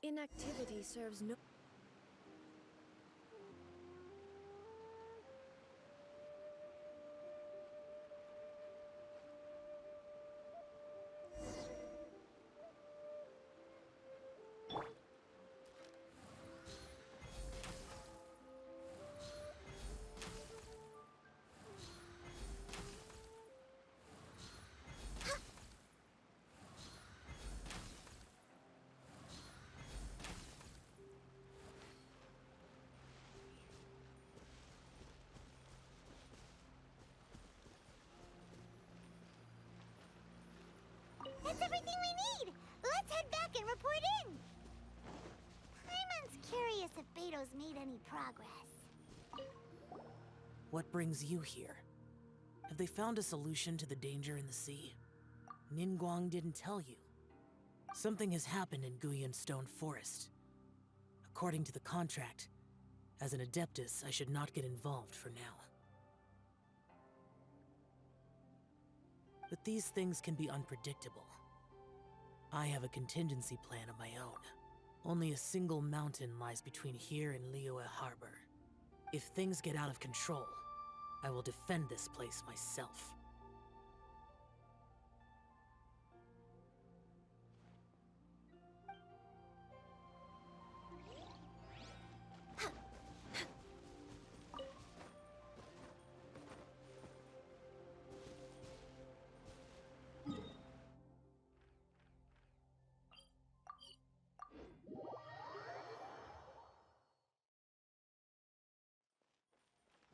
Inactivity serves no... That's everything we need! Let's head back and report in! Paimon's curious if Beto's made any progress. What brings you here? Have they found a solution to the danger in the sea? Ningguang didn't tell you. Something has happened in Guyan Stone Forest. According to the contract, as an Adeptus, I should not get involved for now. But these things can be unpredictable. I have a contingency plan of my own. Only a single mountain lies between here and Liyue Harbor. If things get out of control, I will defend this place myself.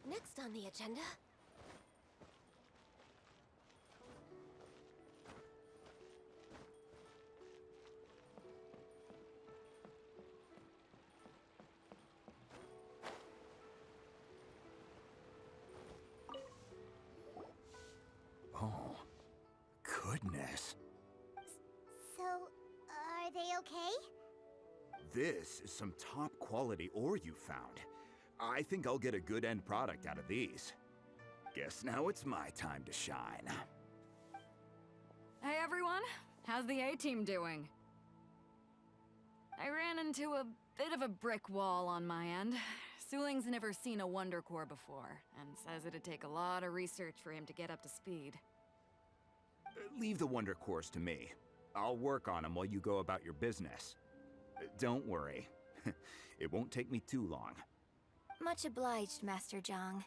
Next on the agenda... Oh, goodness. So, are they okay? This is some top quality ore you found. I think I'll get a good end product out of these. Guess now it's my time to shine. Hey everyone, how's the A-team doing? I ran into a bit of a brick wall on my end. Suling's never seen a Wonder Core before, and says it'd take a lot of research for him to get up to speed. Leave the Wonder Cores to me. I'll work on them while you go about your business. Don't worry. It won't take me too long. Much obliged, Master Zhang.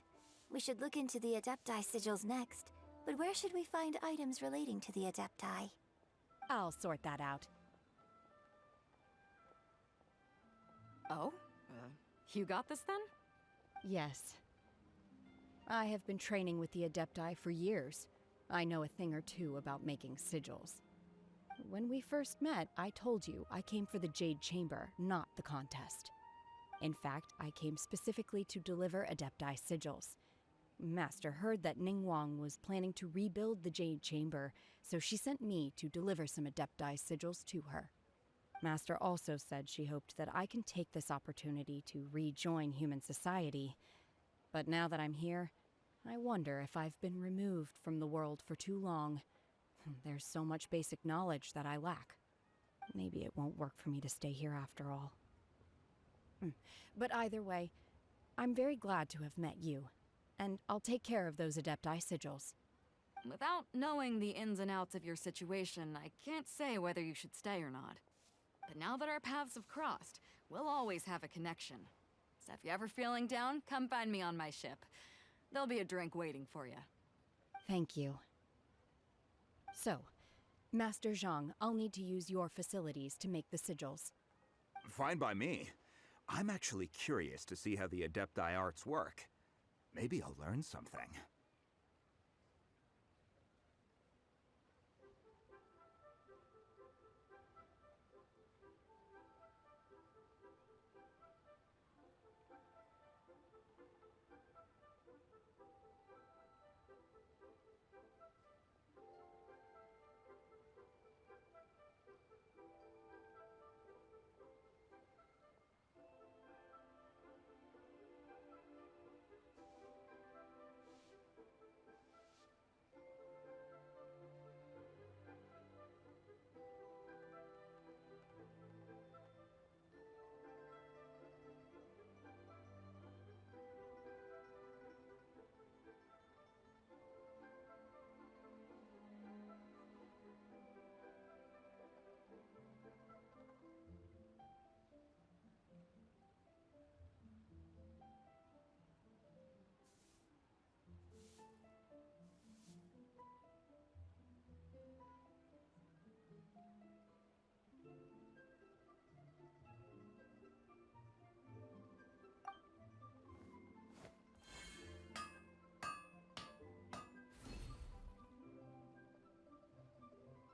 We should look into the Adepti sigils next, but where should we find items relating to the Adepti? I'll sort that out. Oh? You got this then? Yes. I have been training with the Adepti for years. I know a thing or two about making sigils. When we first met, I told you I came for the Jade Chamber, not the contest. In fact, I came specifically to deliver Adepti sigils. Master heard that Ningguang was planning to rebuild the Jade Chamber, so she sent me to deliver some Adepti sigils to her. Master also said she hoped that I can take this opportunity to rejoin human society. But now that I'm here, I wonder if I've been removed from the world for too long. There's so much basic knowledge that I lack. Maybe it won't work for me to stay here after all. But either way, I'm very glad to have met you, and I'll take care of those Adepti sigils. Without knowing the ins and outs of your situation, I can't say whether you should stay or not. But now that our paths have crossed, we'll always have a connection. So if you're ever feeling down, come find me on my ship. There'll be a drink waiting for you. Thank you. So, Master Zhang, I'll need to use your facilities to make the sigils. Fine by me. I'm actually curious to see how the Adepti arts work. Maybe I'll learn something.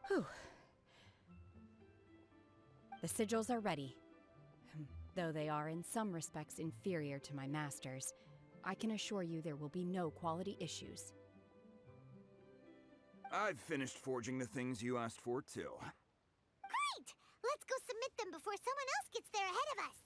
Whew. The sigils are ready. Though they are in some respects inferior to my master's, I can assure you there will be no quality issues. I've finished forging the things you asked for, too. Great! Let's go submit them before someone else gets there ahead of us.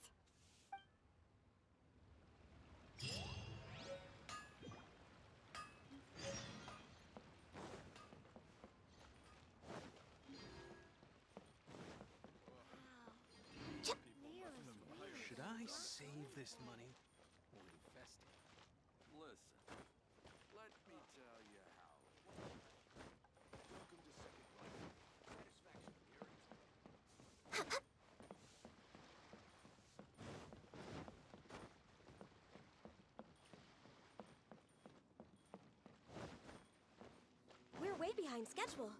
Should I save this money or invest it? Listen, let me tell you how. Welcome to Second Life. Satisfaction here is... We're way behind schedule.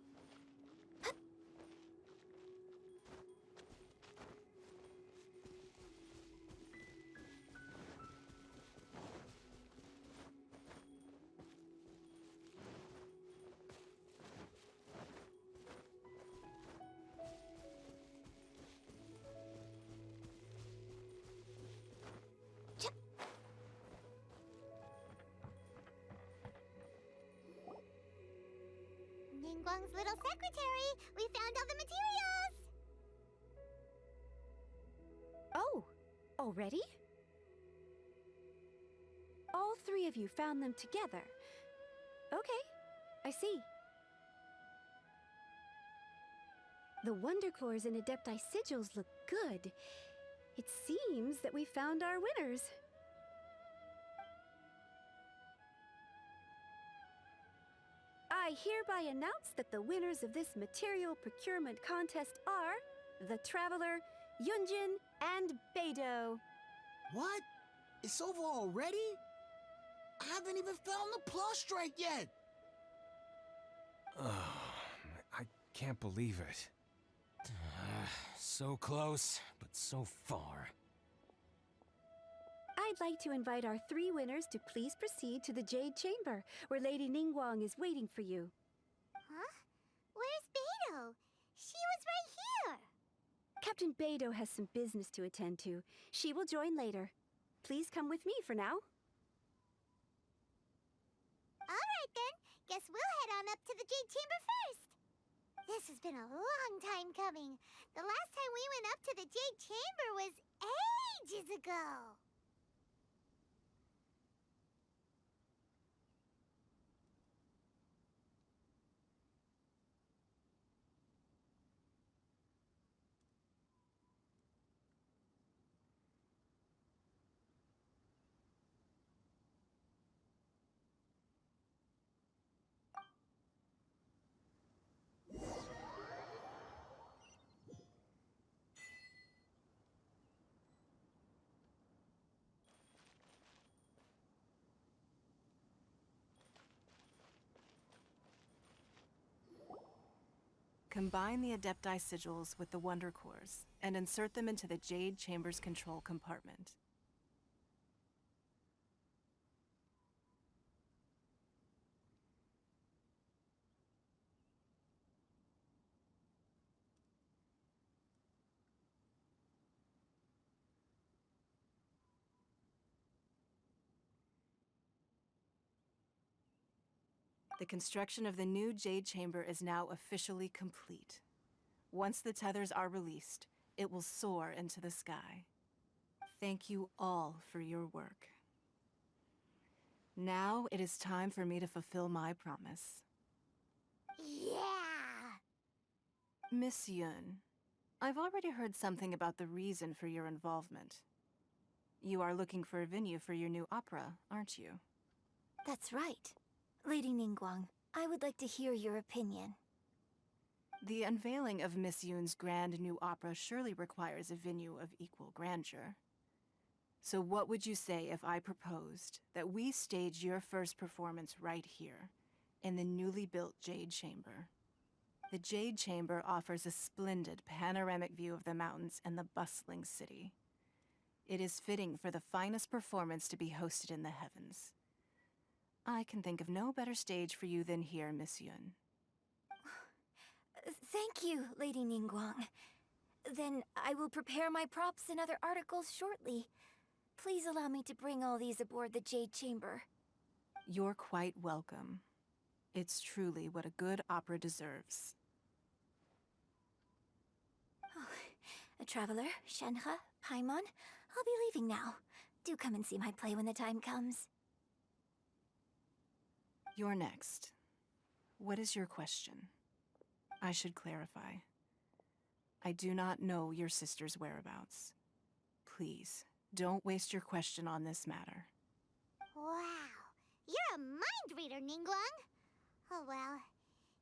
Ningguang's little secretary! We found all the materials! Oh, already? All three of you found them together. Okay, I see. The Wonder Cores and Adepti sigils look good. It seems that we found our winners. I hereby announce that the winners of this material procurement contest are the Traveler, Yunjin, and Beidou. What? It's over already? I haven't even found the plush strike yet! I can't believe it. So close, but so far. I'd like to invite our three winners to please proceed to the Jade Chamber, where Lady Ningguang is waiting for you. Huh? Where's Beidou? She was right here! Captain Beidou has some business to attend to. She will join later. Please come with me for now. Alright then, guess we'll head on up to the Jade Chamber first. This has been a long time coming. The last time we went up to the Jade Chamber was ages ago. Combine the Adepti sigils with the Wonder Cores and insert them into the Jade Chamber's control compartment. The construction of the new Jade Chamber is now officially complete. Once the tethers are released, it will soar into the sky. Thank you all for your work. Now it is time for me to fulfill my promise. Yeah! Miss Yun, I've already heard something about the reason for your involvement. You are looking for a venue for your new opera, aren't you? That's right. Lady Ningguang, I would like to hear your opinion. The unveiling of Miss Yun's grand new opera surely requires a venue of equal grandeur. So what would you say if I proposed that we stage your first performance right here, in the newly built Jade Chamber? The Jade Chamber offers a splendid panoramic view of the mountains and the bustling city. It is fitting for the finest performance to be hosted in the heavens. I can think of no better stage for you than here, Miss Yun. Thank you, Lady Ningguang. Then I will prepare my props and other articles shortly. Please allow me to bring all these aboard the Jade Chamber. You're quite welcome. It's truly what a good opera deserves. A traveler, Shenhe, Paimon, I'll be leaving now. Do come and see my play when the time comes. You're next. What is your question? I should clarify. I do not know your sister's whereabouts. Please, don't waste your question on this matter. Wow, you're a mind reader, Ningguang. Oh well,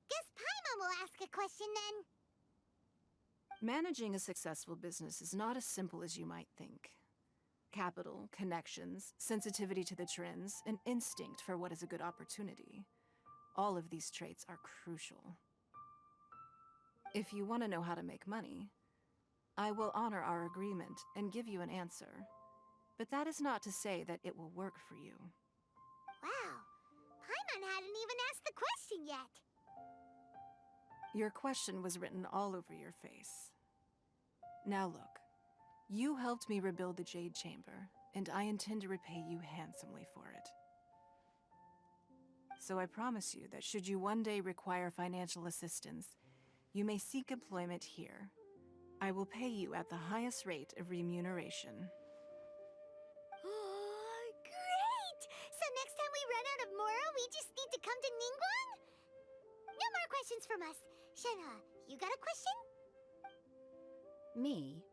guess Paimon will ask a question then. Managing a successful business is not as simple as you might think. Capital, connections, sensitivity to the trends, an instinct for what is a good opportunity. All of these traits are crucial. If you want to know how to make money, I will honor our agreement and give you an answer. But that is not to say that it will work for you. Wow, Paimon hadn't even asked the question yet. Your question was written all over your face. Now look, you helped me rebuild the Jade Chamber, and I intend to repay you handsomely for it. So I promise you that should you one day require financial assistance, you may seek employment here. I will pay you at the highest rate of remuneration. Oh, great! So next time we run out of Moro, we just need to come to Ningguang? No more questions from us. Shenhe, you got a question? Me?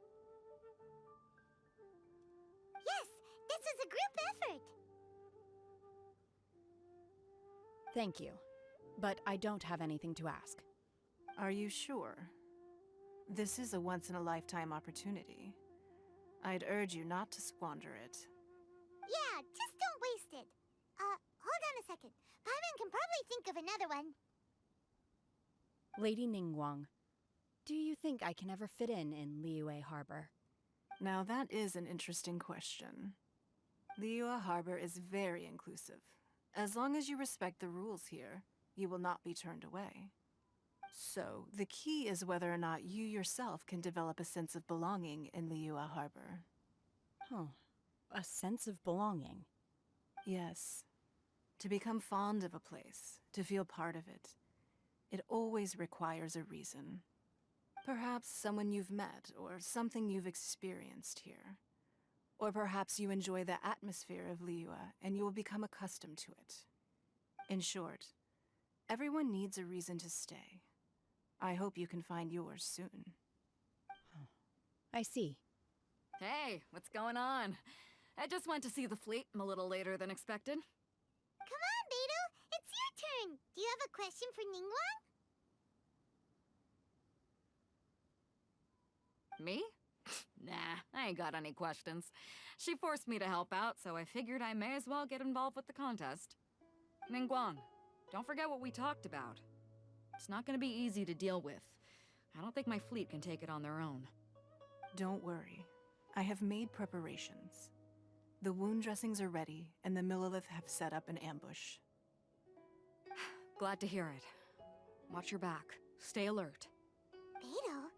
Yes, this is a group effort. Thank you. But I don't have anything to ask. Are you sure? This is a once-in-a-lifetime opportunity. I'd urge you not to squander it. Yeah, just don't waste it. Hold on a second. Paimon can probably think of another one. Lady Ningguang, do you think I can ever fit in Liyue Harbor? Now that is an interesting question. Liyue Harbor is very inclusive. As long as you respect the rules here, you will not be turned away. So, the key is whether or not you yourself can develop a sense of belonging in Liyue Harbor. Huh. A sense of belonging. Yes. To become fond of a place, to feel part of it, it always requires a reason. Perhaps someone you've met, or something you've experienced here. Or perhaps you enjoy the atmosphere of Liyue, and you will become accustomed to it. In short, everyone needs a reason to stay. I hope you can find yours soon. I see. Hey, what's going on? I just went to see the fleet a little later than expected. Come on, Beidou, it's your turn. Do you have a question for Ningguang? Me? Nah, I ain't got any questions. She forced me to help out, so I figured I may as well get involved with the contest. Ningguang, don't forget what we talked about. It's not gonna be easy to deal with. I don't think my fleet can take it on their own. Don't worry. I have made preparations. The wound dressings are ready, and the Millelith have set up an ambush. Glad to hear it. Watch your back. Stay alert. Beidou,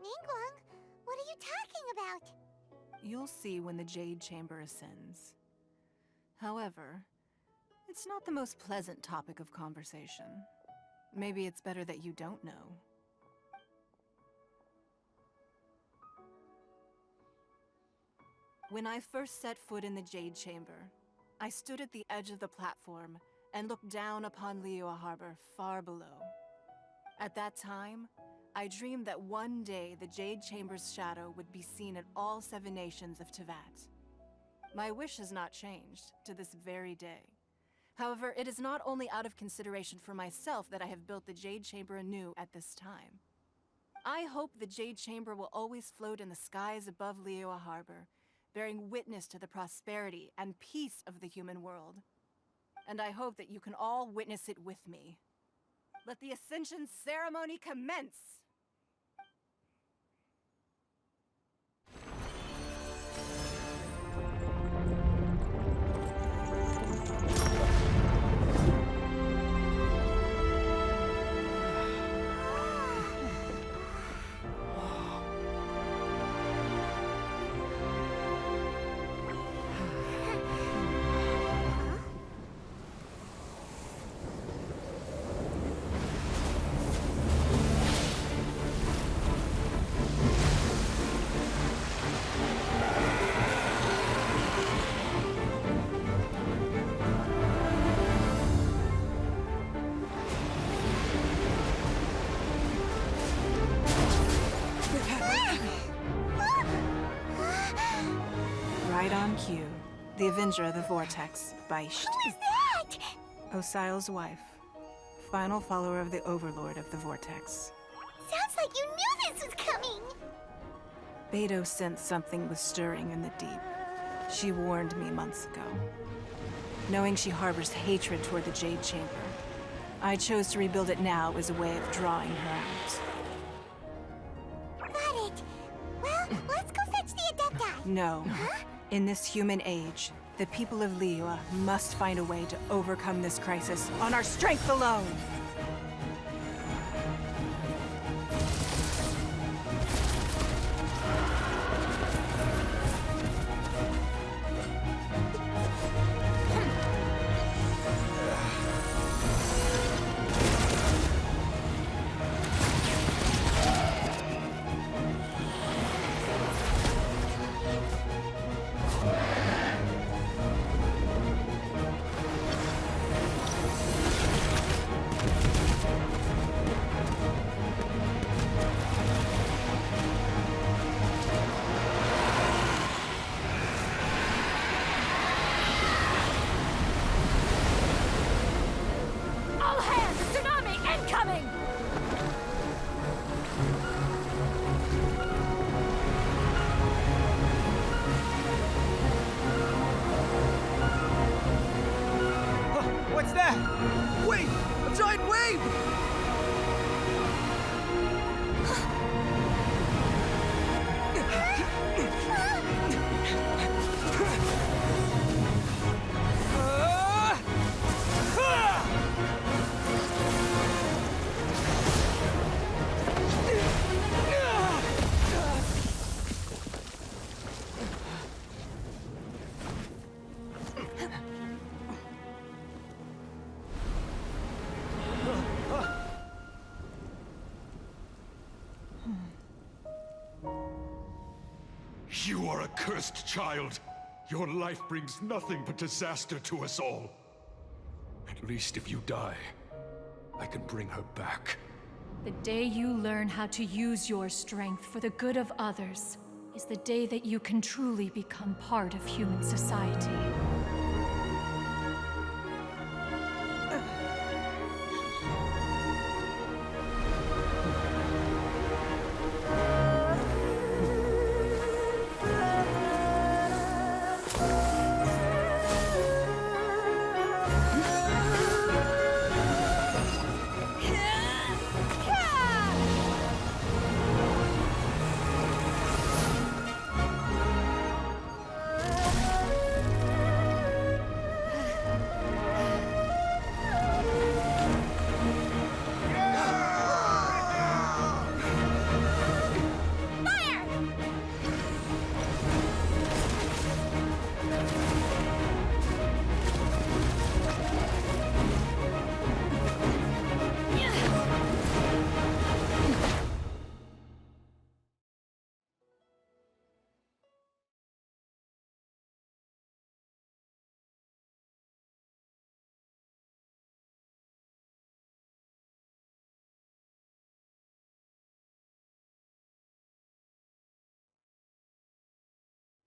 Ningguang, what are you talking about? You'll see when the Jade Chamber ascends. However, it's not the most pleasant topic of conversation. Maybe it's better that you don't know. When I first set foot in the Jade Chamber, I stood at the edge of the platform and looked down upon Liyue Harbor far below. At that time, I dreamed that one day the Jade Chamber's shadow would be seen at all 7 nations of Teyvat. My wish has not changed to this very day. However, it is not only out of consideration for myself that I have built the Jade Chamber anew at this time. I hope the Jade Chamber will always float in the skies above Liyue Harbor, bearing witness to the prosperity and peace of the human world. And I hope that you can all witness it with me. Let the Ascension ceremony commence! Q, the Avenger of the Vortex, Beisht. Who is that? Osial's wife. Final follower of the Overlord of the Vortex. Sounds like you knew this was coming. Beto sensed something was stirring in the deep. She warned me months ago. Knowing she harbors hatred toward the Jade Chamber, I chose to rebuild it now as a way of drawing her out. Got it. Well, let's go fetch the Adepti. No. Huh? In this human age, the people of Liyue must find a way to overcome this crisis on our strength alone! All hands! Tsunami incoming! What's that? Wait! A giant wave! You are a cursed child. Your life brings nothing but disaster to us all. At least if you die, I can bring her back. The day you learn how to use your strength for the good of others is the day that you can truly become part of human society.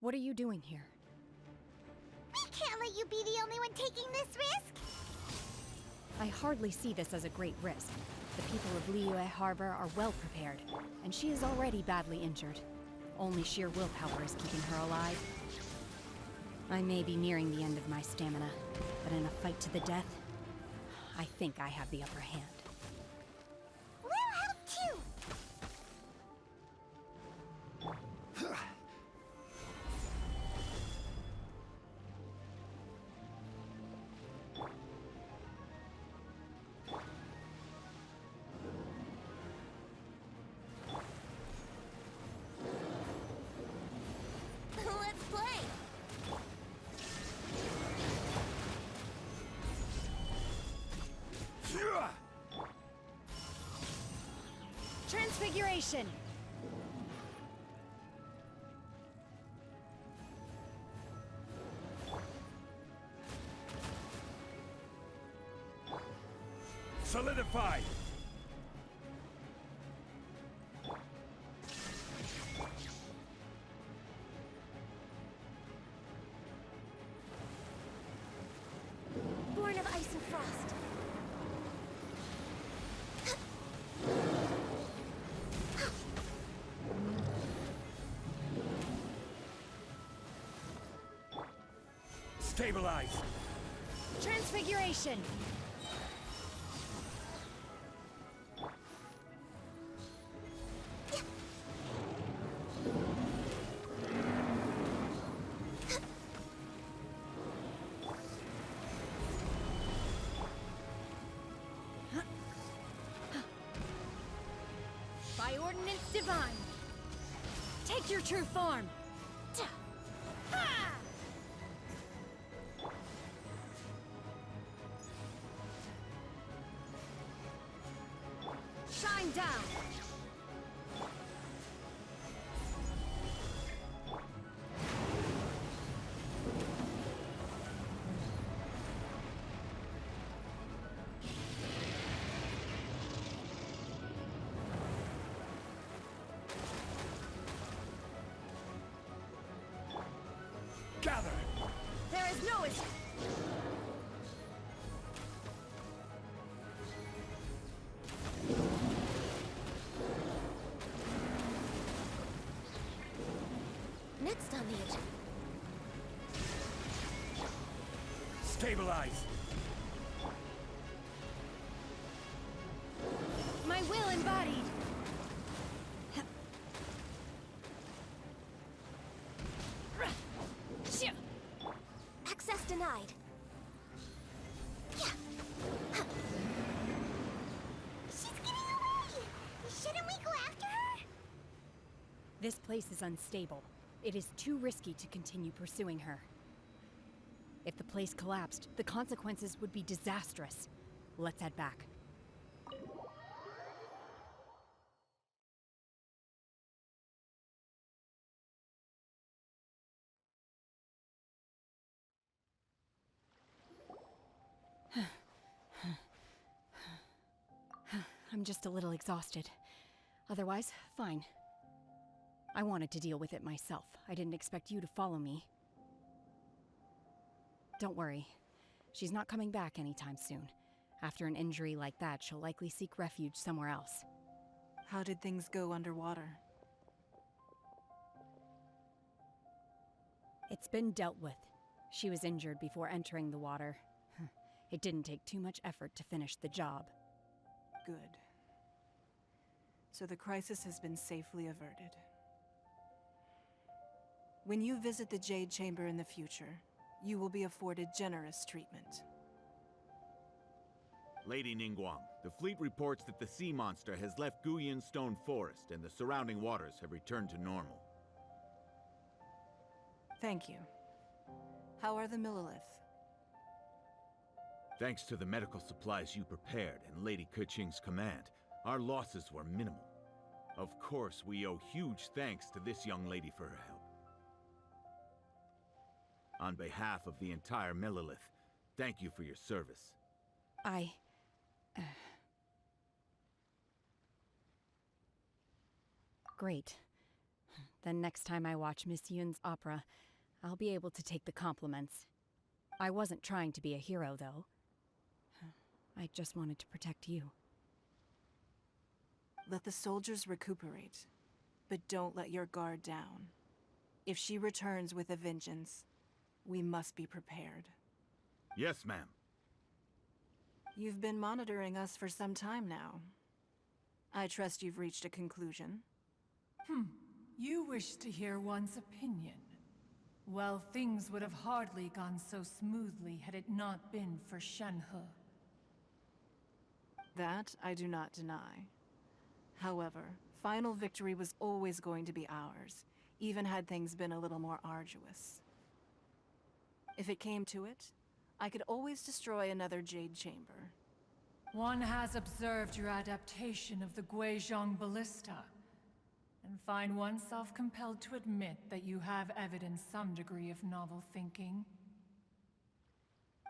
What are you doing here? We can't let you be the only one taking this risk. I hardly see this as a great risk. The people of Liyue Harbor are well prepared, and she is already badly injured. Only sheer willpower is keeping her alive. I may be nearing the end of my stamina, but in a fight to the death, I think I have the upper hand. We'll help too. Let's play! Transfiguration! Solidify! Stabilize! Transfiguration! By ordinance divine, take your true form! Shine down! Gather! There is no escape! Next on the agenda. Stabilize! My will embodied! Access denied. She's getting away! Shouldn't we go after her? This place is unstable. It is too risky to continue pursuing her. If the place collapsed, the consequences would be disastrous. Let's head back. I'm just a little exhausted. Otherwise, fine. I wanted to deal with it myself. I didn't expect you to follow me. Don't worry. She's not coming back anytime soon. After an injury like that, she'll likely seek refuge somewhere else. How did things go underwater? It's been dealt with. She was injured before entering the water. It didn't take too much effort to finish the job. Good. So the crisis has been safely averted. When you visit the Jade Chamber in the future, you will be afforded generous treatment. Lady Ningguang, the fleet reports that the sea monster has left Guyan Stone Forest and the surrounding waters have returned to normal. Thank you. How are the Millilith? Thanks to the medical supplies you prepared and Lady Keqing's command, our losses were minimal. Of course, we owe huge thanks to this young lady for her help. On behalf of the entire Millilith, thank you for your service. Great. Then next time I watch Miss Yun's opera, I'll be able to take the compliments. I wasn't trying to be a hero, though. I just wanted to protect you. Let the soldiers recuperate, but don't let your guard down. If she returns with a vengeance, we must be prepared. Yes, ma'am. You've been monitoring us for some time now. I trust you've reached a conclusion. You wish to hear one's opinion. Well, things would have hardly gone so smoothly had it not been for Shenhe. That I do not deny. However, final victory was always going to be ours, even had things been a little more arduous. If it came to it, I could always destroy another Jade Chamber. One has observed your adaptation of the Guizhong Ballista, and find oneself compelled to admit that you have evidenced some degree of novel thinking.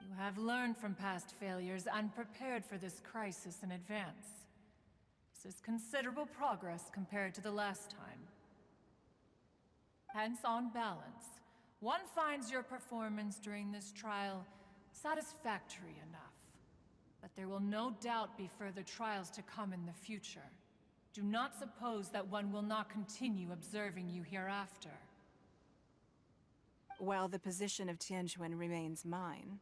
You have learned from past failures and prepared for this crisis in advance. This is considerable progress compared to the last time. Hence, on balance, one finds your performance during this trial satisfactory enough. But there will no doubt be further trials to come in the future. Do not suppose that one will not continue observing you hereafter. While the position of Tianquan remains mine,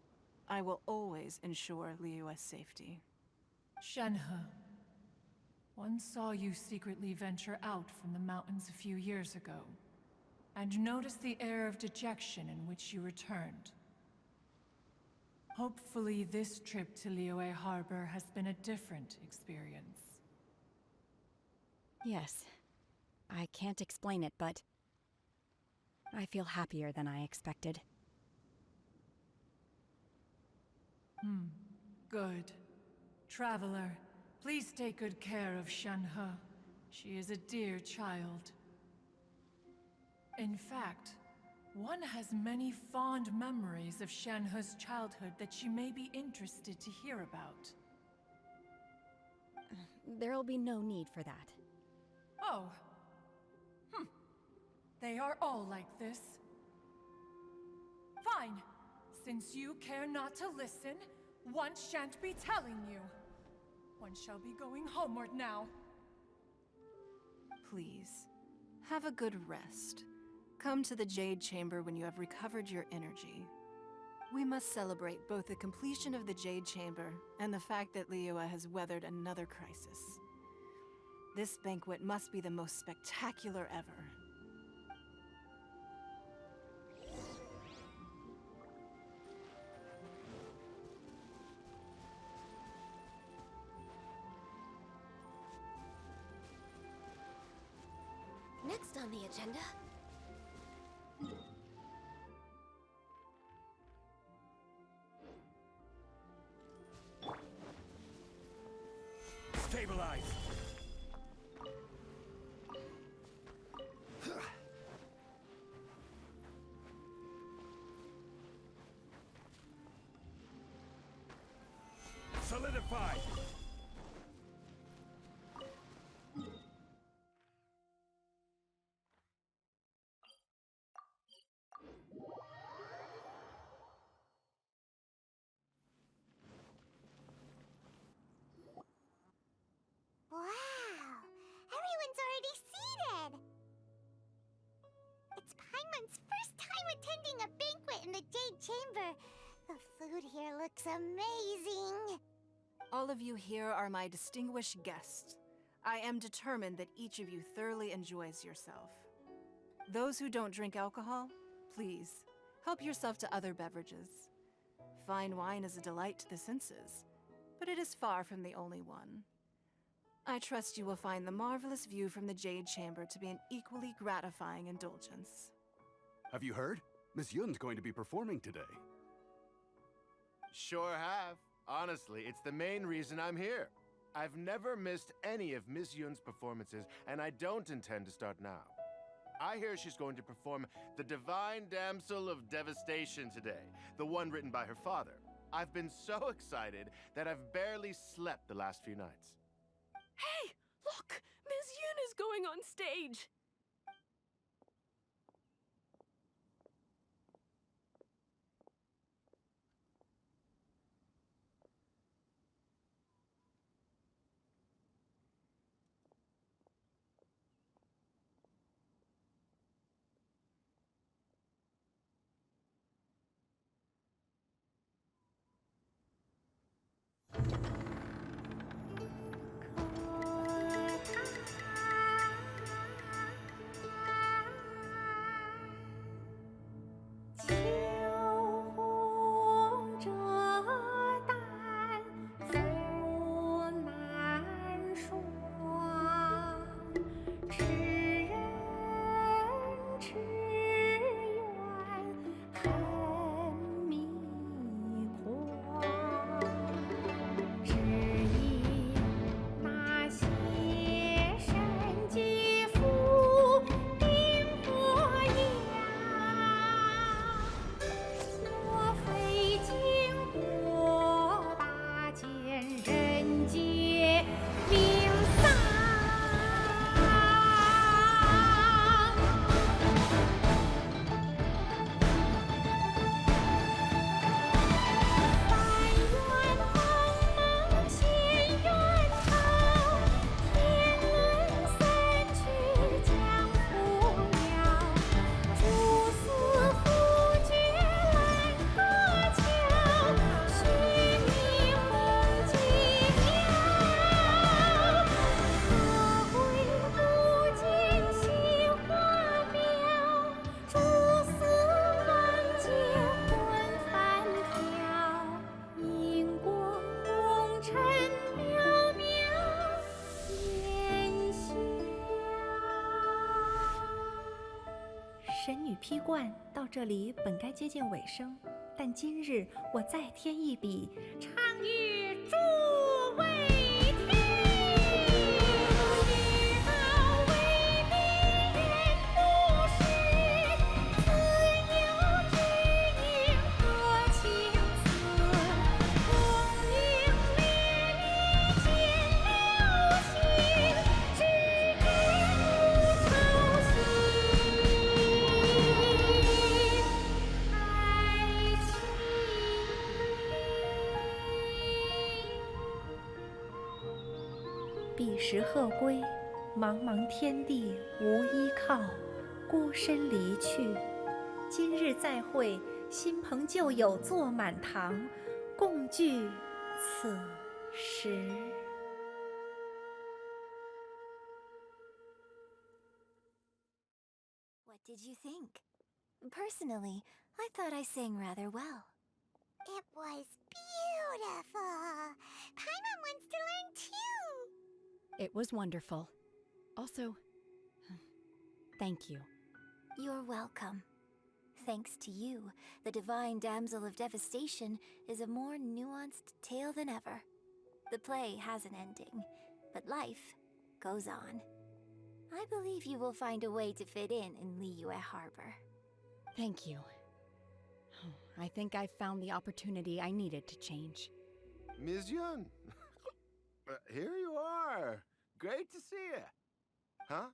I will always ensure Liyue's safety. Shenhe, one saw you secretly venture out from the mountains a few years ago, and noticed the air of dejection in which you returned. Hopefully this trip to Liyue Harbor has been a different experience. Yes. I can't explain it, but I feel happier than I expected. Good. Traveler, please take good care of Shenhe. She is a dear child. In fact, one has many fond memories of Shenhe's childhood that she may be interested to hear about. There'll be no need for that. Oh. They are all like this. Fine. Since you care not to listen, one shan't be telling you. One shall be going homeward now. Please, have a good rest. Come to the Jade Chamber when you have recovered your energy. We must celebrate both the completion of the Jade Chamber and the fact that Liyue has weathered another crisis. This banquet must be the most spectacular ever. Next on the agenda... Stabilize! Solidify! Wow! Everyone's already seated! It's Paimon's first time attending a banquet in the Jade Chamber. The food here looks amazing. All of you here are my distinguished guests. I am determined that each of you thoroughly enjoys yourself. Those who don't drink alcohol, please, help yourself to other beverages. Fine wine is a delight to the senses, but it is far from the only one. I trust you will find the marvelous view from the Jade Chamber to be an equally gratifying indulgence. Have you heard? Miss Yun's going to be performing today. Sure have. Honestly, it's the main reason I'm here. I've never missed any of Miss Yun's performances, and I don't intend to start now. I hear she's going to perform The Divine Damsel of Devastation today, the one written by her father. I've been so excited that I've barely slept the last few nights. Hey, look! Miss Yun is going on stage! 披冠到这里本该接近尾声，但今日我再添一笔，唱与诸位听。彼时鹤归，茫茫天地无依靠，孤身离去。今日再会，新朋旧友坐满堂，共聚此时。What did you think? Personally, I thought I sang rather well. It was beautiful. Paimon wants to learn too. It was wonderful. Also, thank you. You're welcome. Thanks to you, the Divine Damsel of Devastation is a more nuanced tale than ever. The play has an ending, but life goes on. I believe you will find a way to fit in Liyue Harbor. Thank you. I think I found the opportunity I needed to change. Ms. Yun, here you are. Great to see you. Huh?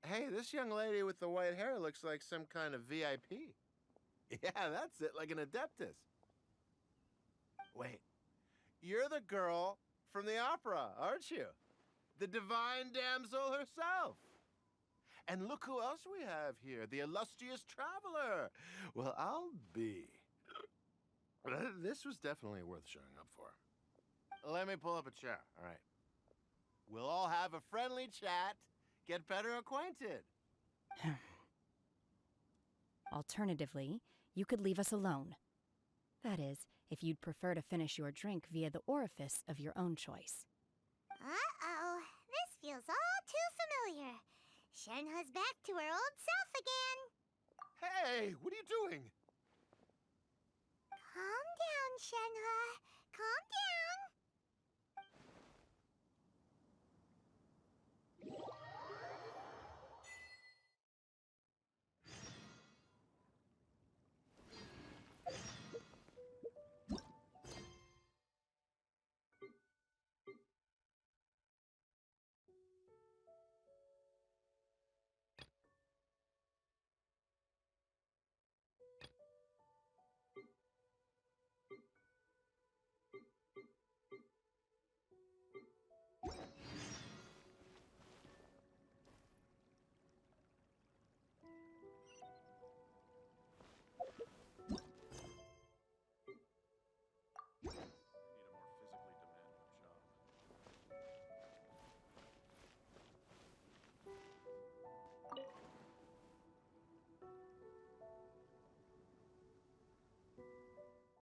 Hey, this young lady with the white hair looks like some kind of VIP. Yeah, that's it, like an adeptus. Wait, you're the girl from the opera, aren't you? The divine damsel herself. And look who else we have here, the illustrious traveler. Well, I'll be. This was definitely worth showing up for. Let me pull up a chair, all right. We'll all have a friendly chat, get better acquainted. Alternatively, you could leave us alone. That is, if you'd prefer to finish your drink via the orifice of your own choice. Uh-oh, this feels all too familiar. Shenhe's back to her old self again. Hey, what are you doing? Calm down, Shenhe. Calm